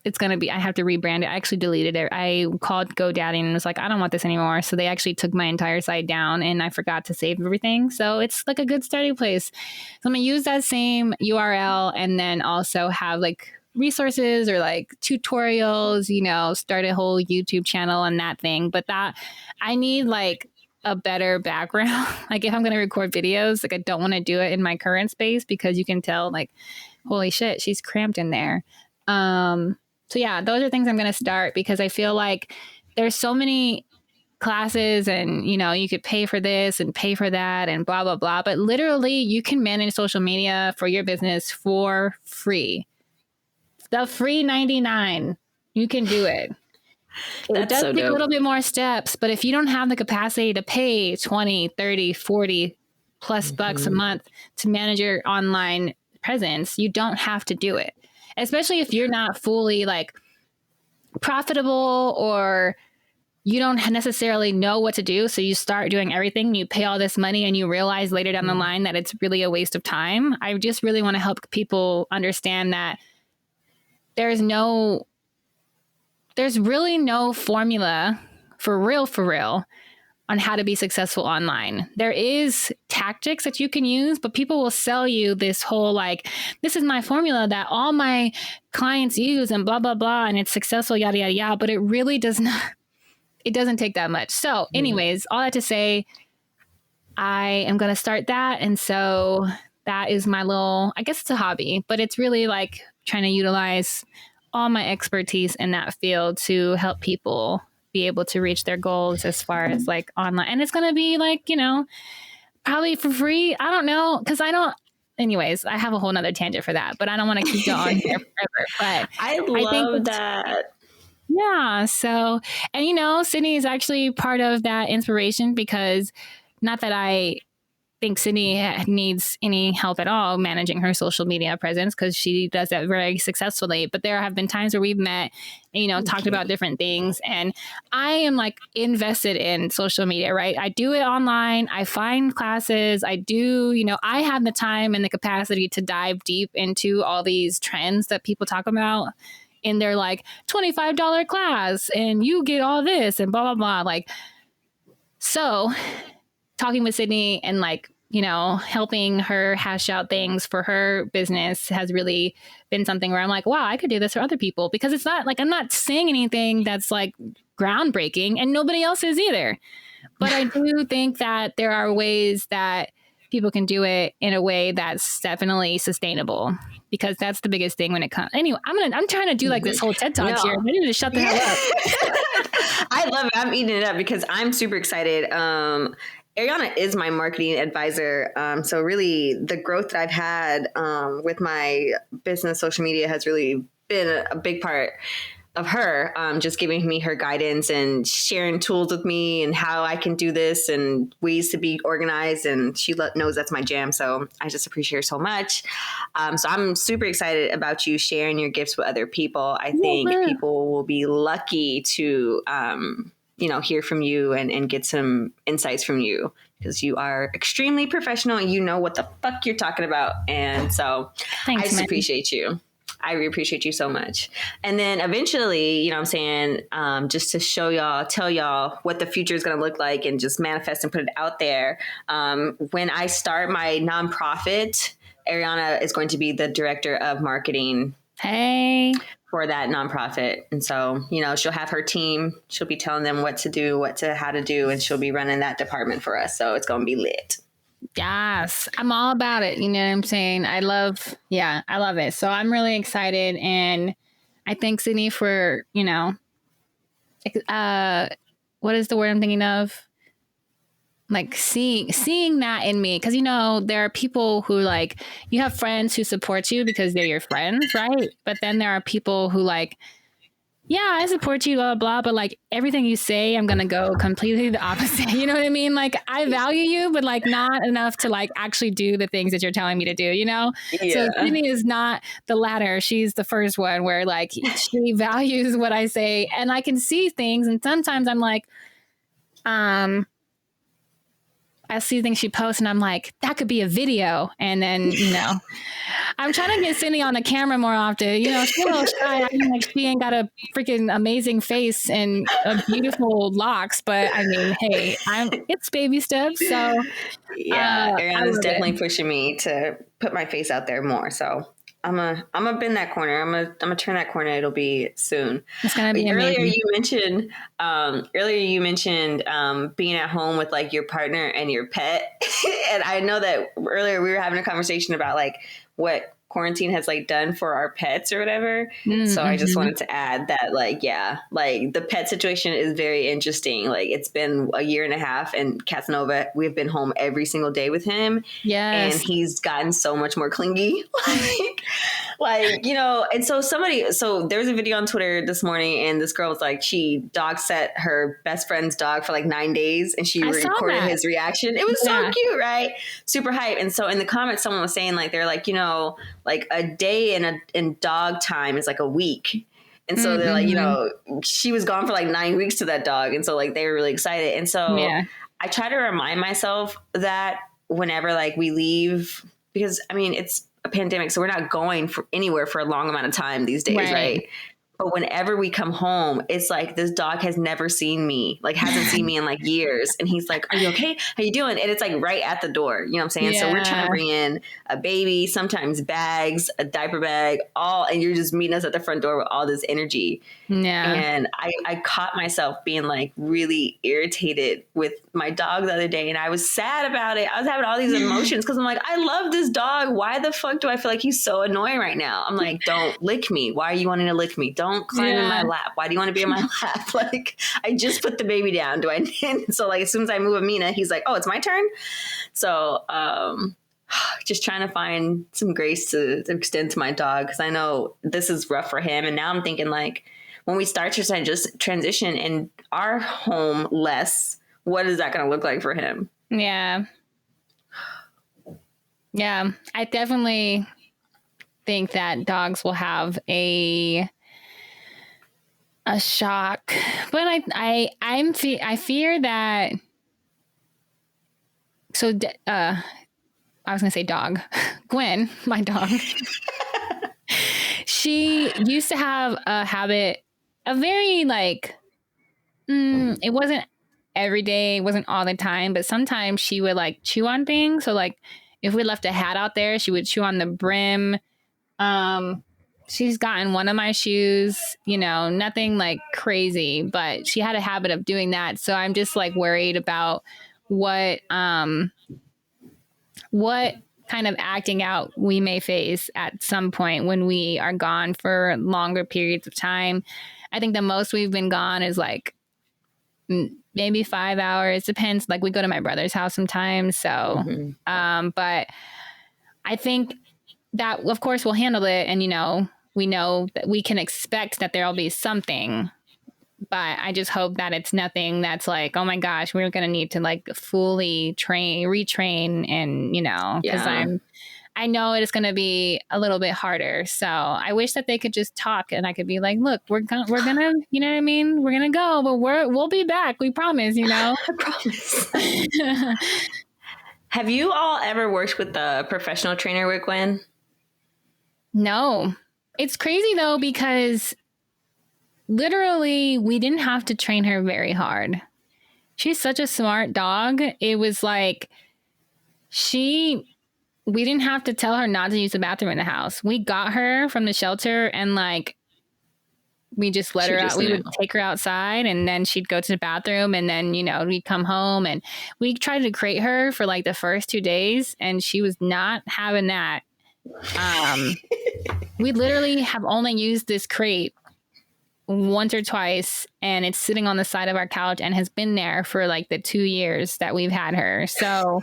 it's going to be, I have to rebrand it. I actually deleted it. I called GoDaddy and was like, I don't want this anymore. So they actually took my entire site down, and I forgot to save everything. So it's like a good starting place. So I'm going to use that same URL and then also have like resources or like tutorials, you know, start a whole YouTube channel and that thing. But that I need like a better background. Like if I'm going to record videos, like I don't want to do it in my current space, because you can tell like, holy shit, she's cramped in there. So yeah, those are things I'm going to start, because I feel like there's so many classes and, you know, you could pay for this and pay for that and blah, blah, blah. But literally you can manage social media for your business for free. The free 99, you can do it. It does take a little bit more steps, but if you don't have the capacity to pay 20, 30, 40 plus bucks a month to manage your online presence, you don't have to do it. Especially if you're not fully like profitable, or you don't necessarily know what to do. So you start doing everything, you pay all this money, and you realize later down the line that it's really a waste of time. I just really want to help people understand that there's really no formula for real on how to be successful online. There is tactics that you can use, but people will sell you this whole like, this is my formula that all my clients use and blah, blah, blah, and it's successful, yada, yada, yada. But it really does not, it doesn't take that much. So anyways, all that to say, I am going to start that. And so that is my little, I guess it's a hobby, but it's really like trying to utilize all my expertise in that field to help people be able to reach their goals as far as like online. And it's going to be like, you know, probably for free. I don't know. Cause anyways, I have a whole nother tangent for that, but I don't want to keep going here forever. But I love that. Yeah. So, and you know, Sydney is actually part of that inspiration, because not that I think Sydney needs any help at all managing her social media presence, because she does that very successfully. But there have been times where we've met and, you know, talked about different things. And I am like invested in social media, right? I do it online. I find classes. I do, you know, I have the time and the capacity to dive deep into all these trends that people talk about in their like $25 class, and you get all this and blah, blah, blah. Like, so talking with Sydney and like, you know, helping her hash out things for her business has really been something where I'm like, wow, I could do this for other people, because it's not like, I'm not saying anything that's like groundbreaking, and nobody else is either. But I do think that there are ways that people can do it in a way that's definitely sustainable, because that's the biggest thing when it comes. Anyway, I'm trying to do like this whole TED Talk here. I need to shut the hell up. I love it. I'm eating it up because I'm super excited. Ariana is my marketing advisor. So really the growth that I've had with my business social media has really been a big part of her, just giving me her guidance and sharing tools with me and how I can do this and ways to be organized. And she knows that's my jam. So I just appreciate her so much. So I'm super excited about you sharing your gifts with other people. I think people will be lucky to, hear from you and get some insights from you, because you are extremely professional and you know what the fuck you're talking about. And so Thanks, I just man. appreciate you. I really appreciate you so much. And then eventually, you know what I'm saying, just to tell y'all what the future is going to look like and just manifest and put it out there. When I start my nonprofit, Ariana is going to be the director of marketing. Hey. For that nonprofit. And so, she'll have her team. She'll be telling them what to do, how to do, and she'll be running that department for us. So it's going to be lit. Yes, I'm all about it. You know what I'm saying? I love it. So I'm really excited. And I thank Sydney for, what is the word I'm thinking of? Like seeing that in me. Cause there are people who like, you have friends who support you because they're your friends, right? But then there are people who like, yeah, I support you, blah, blah, but like everything you say, I'm going to go completely the opposite. You know what I mean? Like I value you, but like not enough to like actually do the things that you're telling me to do, Yeah. So Sydney is not the latter. She's the first one where like she values what I say, and I can see things. And sometimes I'm like, I see things she posts and I'm like, that could be a video. And then, I'm trying to get Cindy on the camera more often. She's a little shy. I mean, like she ain't got a freaking amazing face and beautiful locks, but I mean, hey, it's baby steps. So yeah, Ariana's definitely pushing me to put my face out there more. So I'm gonna bend that corner. I'm gonna turn that corner. It'll be soon. It's gonna be amazing. Earlier you mentioned being at home with like your partner and your pet, and I know that earlier we were having a conversation about like what quarantine has like done for our pets or whatever. Mm-hmm. So I just wanted to add that like the pet situation is very interesting. Like it's been a year and a half, and Casanova, we've been home every single day with him. Yes. And he's gotten so much more clingy. And so there's a video on Twitter this morning, and this girl was like, she dog sat her best friend's dog for like 9 days, and she recorded his reaction. It was so cute, right? Super hype. And so in the comments, someone was saying like, they're like, like a day in dog time is like a week. And so they're like, she was gone for like 9 weeks to that dog. And so like, they were really excited. And so I try to remind myself that whenever like we leave, because I mean, it's a pandemic, so we're not going anywhere for a long amount of time these days. Right. But whenever we come home, it's like this dog has never seen me, like hasn't seen me in like years. And he's like, are you okay? How you doing? And it's like right at the door. You know what I'm saying? Yeah. So we're trying to bring in a baby, sometimes bags, a diaper bag, and you're just meeting us at the front door with all this energy. Yeah. And I caught myself being like really irritated with my dog the other day. And I was sad about it. I was having all these emotions because I'm like, I love this dog. Why the fuck do I feel like he's so annoying right now? I'm like, don't lick me. Why are you wanting to lick me? Don't climb in my lap. Why do you want to be in my lap? Like, I just put the baby down. Do I? So like, as soon as I move Amina, he's like, oh, it's my turn. So, just trying to find some grace to extend to my dog, because I know this is rough for him. And now I'm thinking like, when we start to just transition in our home less, what is that going to look like for him? Yeah. Yeah. I definitely think that dogs will have a shock, but I fear that. So, I was going to say dog, Gwen, my dog, she used to have a habit, a very like, it wasn't every day, it wasn't all the time, but sometimes she would like chew on things. So like if we left a hat out there, she would chew on the brim. she's gotten one of my shoes, you know, nothing like crazy, but she had a habit of doing that. So I'm just like worried about what kind of acting out we may face at some point when we are gone for longer periods of time. I think the most we've been gone is like maybe 5 hours. Depends. Like we go to my brother's house sometimes. So, but I think that of course we'll handle it. And, you know, we know that we can expect that there'll be something, but I just hope that it's nothing that's like, oh my gosh, we're going to need to like fully retrain and, you know, because I know it's going to be a little bit harder. So I wish that they could just talk and I could be like, look, we're gonna, you know what I mean? We're going to go, but we'll be back. We promise, you know? I promise. Have you all ever worked with a professional trainer with Gwen? No. It's crazy though, because literally we didn't have to train her very hard. She's such a smart dog. It was like we didn't have to tell her not to use the bathroom in the house. We got her from the shelter and like we just let her out. We would take her outside and then she'd go to the bathroom and then, you know, we'd come home and we tried to crate her for like the first 2 days and she was not having that. We literally have only used this crate once or twice and it's sitting on the side of our couch and has been there for like the 2 years that we've had her. So,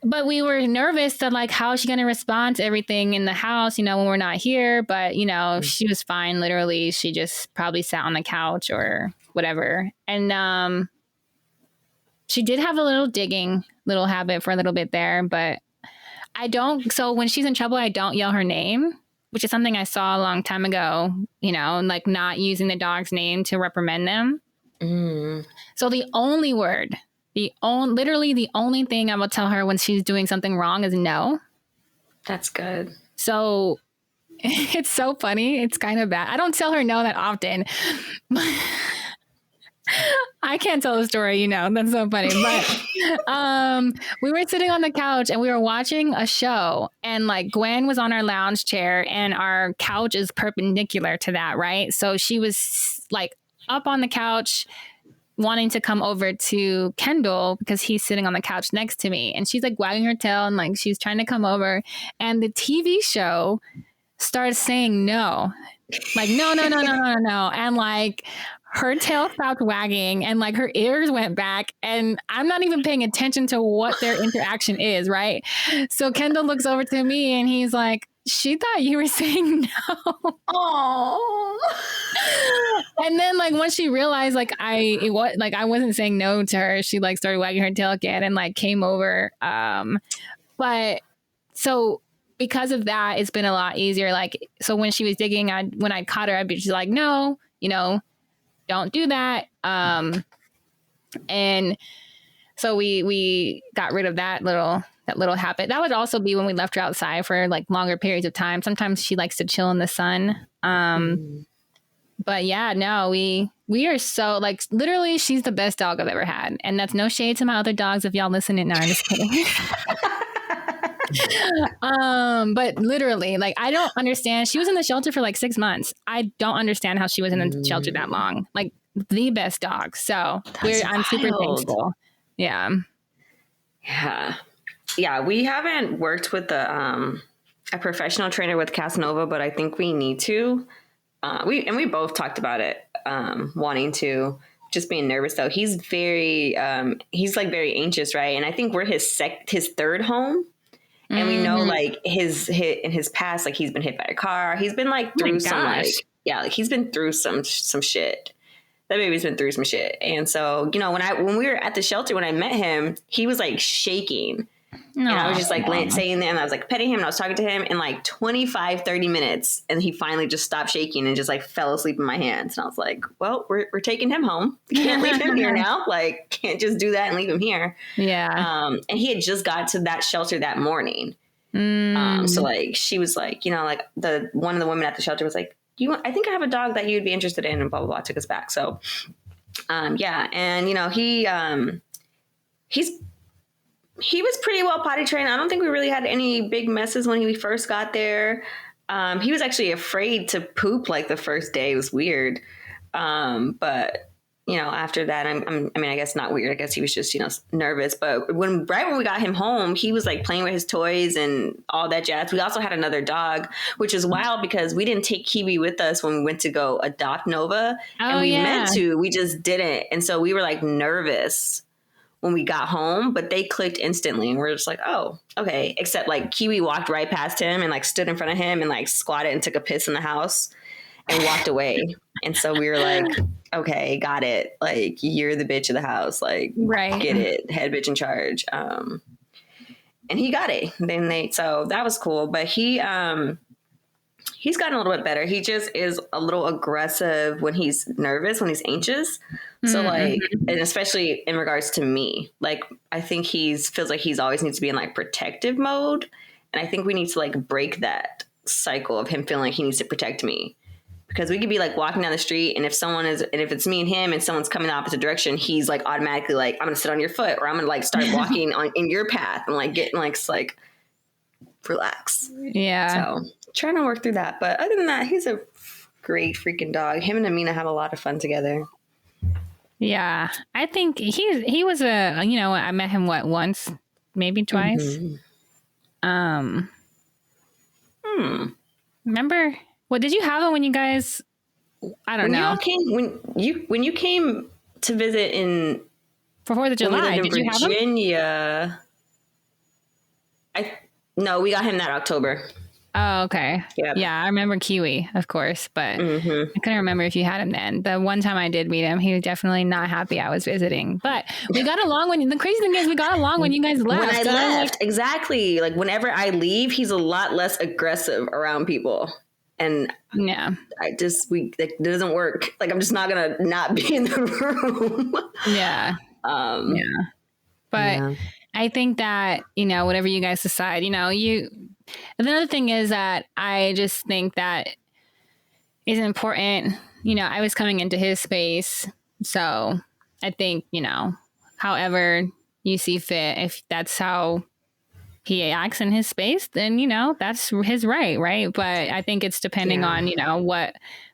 but we were nervous that like, how is she going to respond to everything in the house, you know, when we're not here, but you know, she was fine. Literally. She just probably sat on the couch or whatever. And, she did have a little habit for a little bit there, but so when she's in trouble, I don't yell her name, which is something I saw a long time ago, you know, like not using the dog's name to reprimand them. So the only word, literally the only thing I will tell her when she's doing something wrong is no. That's good. So it's so funny. It's kind of bad. I don't tell her no that often. I can't tell the story, you know, that's so funny. But we were sitting on the couch and we were watching a show and like Gwen was on our lounge chair and our couch is perpendicular to that, right? So she was like up on the couch wanting to come over to Kendall because he's sitting on the couch next to me. And she's like wagging her tail and like she's trying to come over. And the TV show starts saying no. Like, no. And like her tail stopped wagging and like her ears went back and I'm not even paying attention to what their interaction is, right? So Kendall looks over to me and he's like, she thought you were saying no. Oh. And then like once she realized like I wasn't saying no to her, she like started wagging her tail again and like came over. But so because of that, it's been a lot easier. Like, so when she was digging, when I caught her, I'd be just like, no, you know, don't do that. And so we got rid of that little habit. That would also be when we left her outside for like longer periods of time. Sometimes she likes to chill in the sun. But yeah, no, we are so like literally she's the best dog I've ever had. And that's no shade to my other dogs if y'all listening. No, I'm just kidding. But literally, like I don't understand. She was in the shelter for like 6 months. I don't understand how she was in the shelter that long. Like the best dog. So I'm super thankful. Yeah. Yeah. We haven't worked with a professional trainer with Casanova, but I think we need to. We both talked about it, wanting to, just being nervous though. He's very anxious, right? And I think we're his third home. And we know like in his past, like he's been hit by a car. He's been like through he's been through some shit. That baby's been through some shit. And so, you know, when we were at the shelter, when I met him, he was like shaking. And I was just like saying there and I was like petting him and I was talking to him in like 25, 30 minutes. And he finally just stopped shaking and just like fell asleep in my hands. And I was like, well, we're taking him home. We can't leave him here now. Like, can't just do that and leave him here. Yeah. And he had just got to that shelter that morning. So like, she was like, you know, like one of the women at the shelter was like, I think I have a dog that you'd be interested in and blah, blah, blah, took us back. So, yeah. And, you know, he was pretty well potty trained. I don't think we really had any big messes when we first got there. He was actually afraid to poop like the first day. It was weird. But after that, I mean, I guess not weird. I guess he was just, nervous. But right when we got him home, he was like playing with his toys and all that jazz. We also had another dog, which is wild because we didn't take Kiwi with us when we went to go adopt Nova. And we meant to, we just didn't. And so we were like nervous when we got home, but they clicked instantly and we're just like, oh, okay. Except like Kiwi walked right past him and like stood in front of him and like squatted and took a piss in the house and walked away. And so we were like, okay, got it. Like, you're the bitch of the house. Like, right. Get it. Head bitch in charge. And he got it. So that was cool. But he's gotten a little bit better. He just is a little aggressive when he's nervous, when he's anxious. So like, and especially in regards to me, like, I think feels like he's always needs to be in like protective mode. And I think we need to like break that cycle of him feeling like he needs to protect me. Because we could be like walking down the street, and if it's me and him and someone's coming the opposite direction, he's like automatically like, I'm gonna sit on your foot, or I'm gonna like start walking in your path and like getting like relax. Yeah. So trying to work through that. But other than that, he's a great freaking dog. Him and Amina have a lot of fun together. Yeah. I think he was I met him once, maybe twice. Remember? What did you have him when you guys? I don't know. When you came to visit for 4th of July, did you have him? Virginia. No, we got him that October. Oh, okay. Yep. Yeah, I remember Kiwi, of course, but I couldn't remember if you had him then. The one time I did meet him, he was definitely not happy I was visiting. But we got along the crazy thing is we got along when you guys left. When I left, exactly. Like whenever I leave, he's a lot less aggressive around people. And yeah, it doesn't work. Like I'm just not gonna not be in the room. Yeah. But I think that, whatever you guys decide, another thing is that I just think that is important. I was coming into his space. So I think, however you see fit, if that's how he acts in his space, then, that's his right. But I think it's depending on,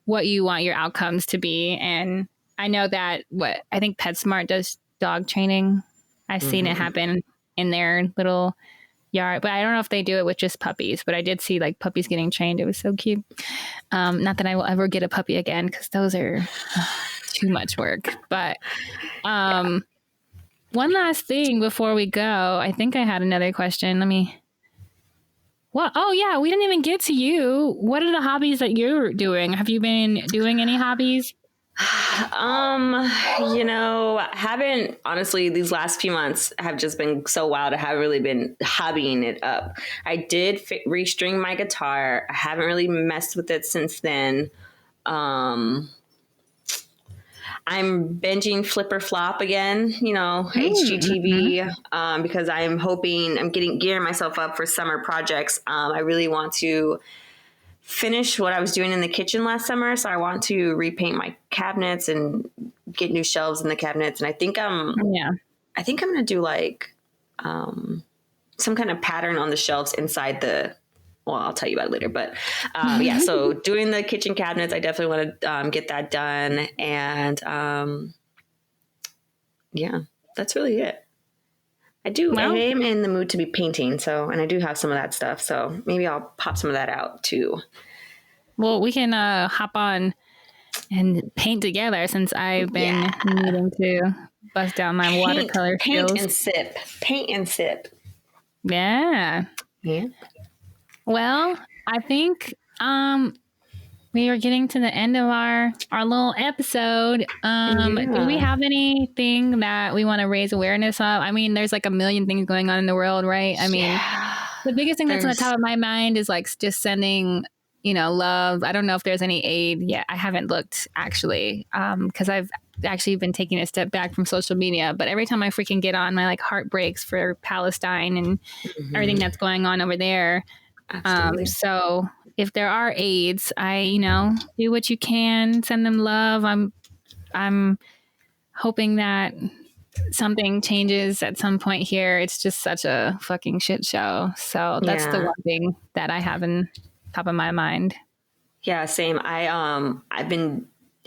what you want your outcomes to be. And I know that I think PetSmart does dog training. I've seen it happen in their little yard, but I don't know if they do it with just puppies, but I did see like puppies getting trained. It was so cute. Not that I will ever get a puppy again, because those are too much work. But one last thing before we go, I think I had another question. Oh yeah, we didn't even get to you. What are the hobbies that you're doing? Have you been doing any hobbies? Haven't, honestly, these last few months have just been so wild. I haven't really been hobbying it up. I did restring my guitar. I haven't really messed with it since then. I'm binging Flip or Flop again, HGTV, because I'm gearing myself up for summer projects. I really want to finish what I was doing in the kitchen last summer. So I want to repaint my cabinets and get new shelves in the cabinets. And I think I'm going to do like some kind of pattern on the shelves inside I'll tell you about it later. But so doing the kitchen cabinets, I definitely want to get that done. And that's really it. I am in the mood to be painting. And I do have some of that stuff. So maybe I'll pop some of that out too. Well, we can hop on and paint together, since I've been needing to bust out my watercolor skills. Paint and sip. Yeah. Yeah. Well, I think we are getting to the end of our little episode. Do we have anything that we want to raise awareness of? I mean, there's like a million things going on in the world, right? I mean, the biggest thing that's on the top of my mind is like just sending, love. I don't know if there's any aid yet. I haven't looked, actually, because I've actually been taking a step back from social media. But every time I freaking get on, my like heart breaks for Palestine and everything that's going on over there. So if there are aids, do what you can, send them love. I'm hoping that something changes at some point here. It's just such a fucking shit show. So that's the one thing that I have in top of my mind. Yeah, same. I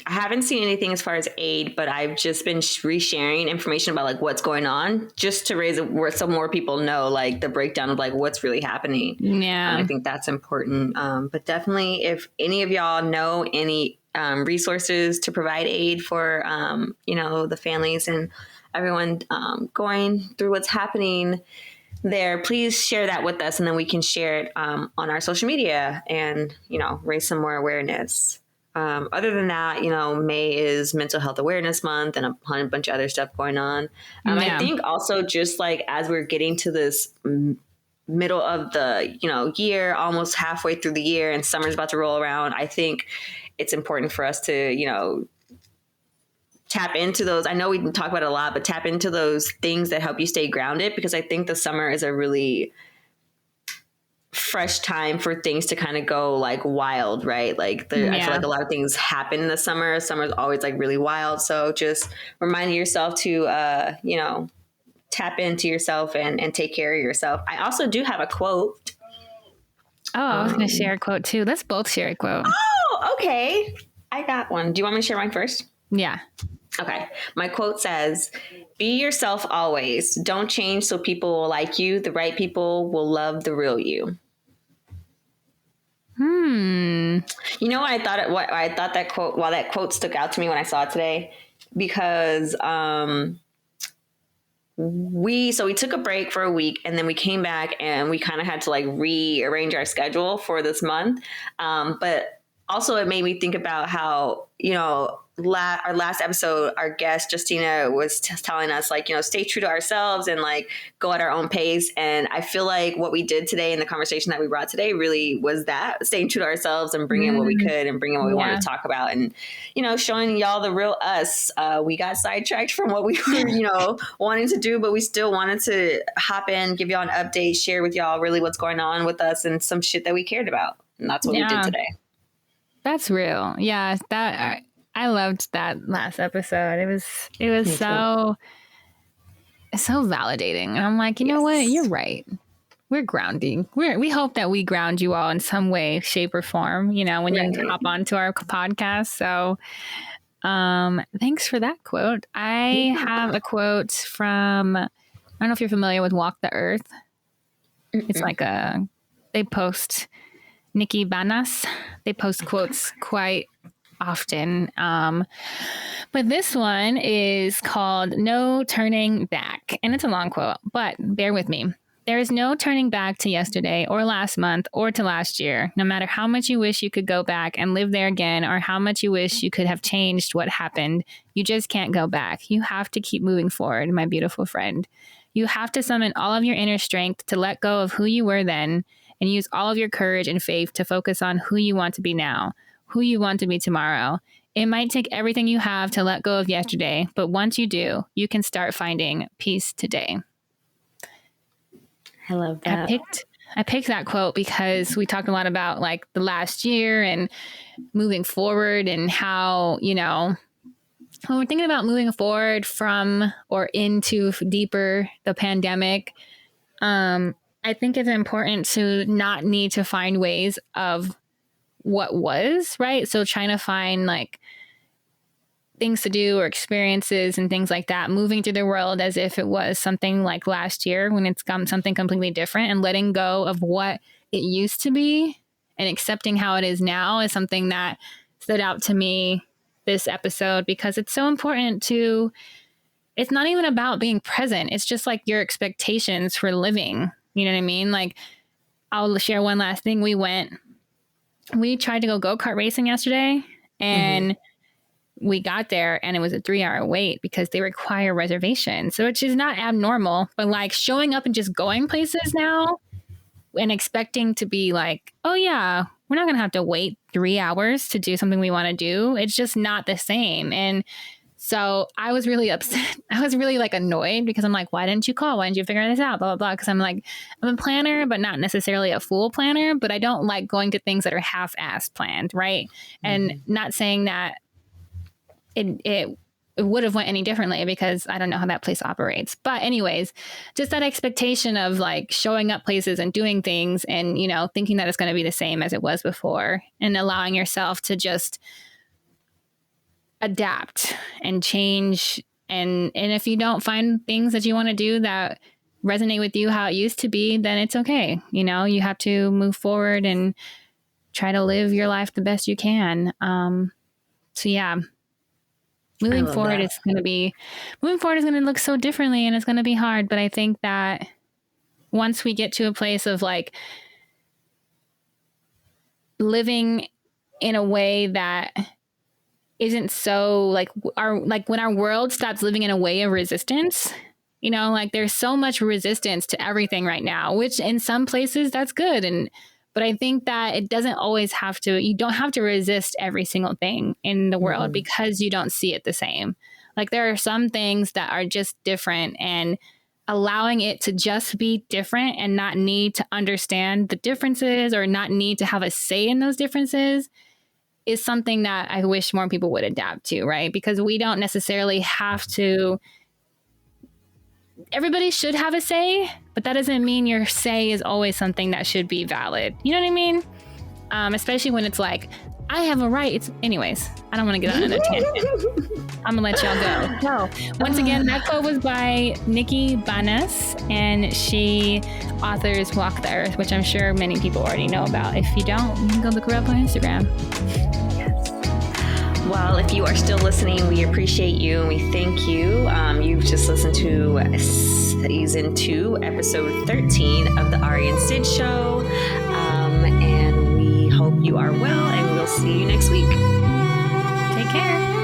haven't seen anything as far as aid, but I've just been resharing information about like what's going on, just to raise where some more people know like the breakdown of like what's really happening. Yeah. I think that's important. But definitely, if any of y'all know any resources to provide aid for the families and everyone going through what's happening there, please share that with us, and then we can share it on our social media and raise some more awareness. Other than that, May is Mental Health Awareness Month and a bunch of other stuff going on. I think also just like as we're getting to this middle of the year, almost halfway through the year, and summer's about to roll around, I think it's important for us to tap into those. I know we talk about it a lot, but tap into those things that help you stay grounded, because I think the summer is a really fresh time for things to kind of go like wild, right? Like I feel like a lot of things happen in the summer. Summer's always like really wild. So just reminding yourself to, tap into yourself and take care of yourself. I also do have a quote. Oh, I was going to share a quote too. Let's both share a quote. Oh, okay. I got one. Do you want me to share mine first? Yeah. Okay. My quote says, "Be yourself always. Don't change so people will like you. The right people will love the real you." What I thought that quote, that quote stuck out to me when I saw it today, because we took a break for a week, and then we came back and we kind of had to like rearrange our schedule for this month. But also it made me think about how, our last episode, our guest Justina was telling us like, stay true to ourselves and like go at our own pace. And I feel like what we did today in the conversation that we brought today really was that, staying true to ourselves and bringing what we could and bringing what we wanted to talk about, and showing y'all the real us. We got sidetracked from what we were wanting to do, but we still wanted to hop in, give y'all an update, share with y'all really what's going on with us and some shit that we cared about. And that's what we did today. That's real. Yeah, that I loved that last episode. It was so validating. And I'm like, you know what? You're right. We're grounding. We hope that we ground you all in some way, shape, or form, when you hop onto our podcast. So thanks for that quote. I have a quote from, I don't know if you're familiar with Walk the Earth. It's like they post Nikki Banas. They post quotes quite often. But this one is called "No Turning Back." And it's a long quote, but bear with me. "There is no turning back to yesterday or last month or to last year. No matter how much you wish you could go back and live there again, or how much you wish you could have changed what happened, you just can't go back. You have to keep moving forward, my beautiful friend. You have to summon all of your inner strength to let go of who you were then, and use all of your courage and faith to focus on who you want to be now, who you want to be tomorrow. It might take everything you have to let go of yesterday, but once you do, you can start finding peace today." I love that. I picked that quote because we talked a lot about like the last year and moving forward, and how, when we're thinking about moving forward from or into deeper the pandemic, I think it's important to not need to find ways of what was, right? So trying to find like things to do or experiences and things like that, moving through the world as if it was something like last year when it's something completely different, and letting go of what it used to be and accepting how it is now is something that stood out to me this episode, because it's so important to, it's not even about being present. It's just like your expectations for living. You know what I mean? Like, I'll share one last thing. We tried to go kart racing yesterday, and we got there and it was a 3-hour wait because they require reservations. So it's just not abnormal, but like showing up and just going places now and expecting to be like, oh yeah, we're not going to have to wait 3 hours to do something we want to do. It's just not the same. And so I was really upset. I was really like annoyed, because I'm like, why didn't you call? Why didn't you figure this out? Blah, blah, blah. Because I'm like, I'm a planner, but not necessarily a full planner. But I don't like going to things that are half-assed planned, right? And not saying that it it would have went any differently because I don't know how that place operates. But anyways, just that expectation of like showing up places and doing things and, you know, thinking that it's going to be the same as it was before and allowing yourself to just adapt and change. And if you don't find things that you want to do that resonate with you how it used to be, then it's okay. You know, you have to move forward and try to live your life the best you can. So yeah. Moving forward is going to look so differently and it's going to be hard. But I think that once we get to a place of like living in a way that isn't so like when our world stops living in a way of resistance, you know, like there's so much resistance to everything right now, which in some places that's good. But I think that it doesn't always you don't have to resist every single thing in the world because you don't see it the same. Like there are some things that are just different, and allowing it to just be different and not need to understand the differences or not need to have a say in those differences is something that I wish more people would adapt to, right? Because we don't necessarily have to. Everybody should have a say, but that doesn't mean your say is always something that should be valid. You know what I mean? Especially when it's like, I have a right. Anyways, I don't want to get on a tangent. I'm going to let y'all go. So, once again, that quote was by Nikki Banas, and she authors Walk the Earth, which I'm sure many people already know about. If you don't, you can go look her up on Instagram. Well, if you are still listening, we appreciate you and we thank you. You've just listened to season 2, episode 13 of the Ari and Sid Show. And we hope you are well, and we'll see you next week. Take care.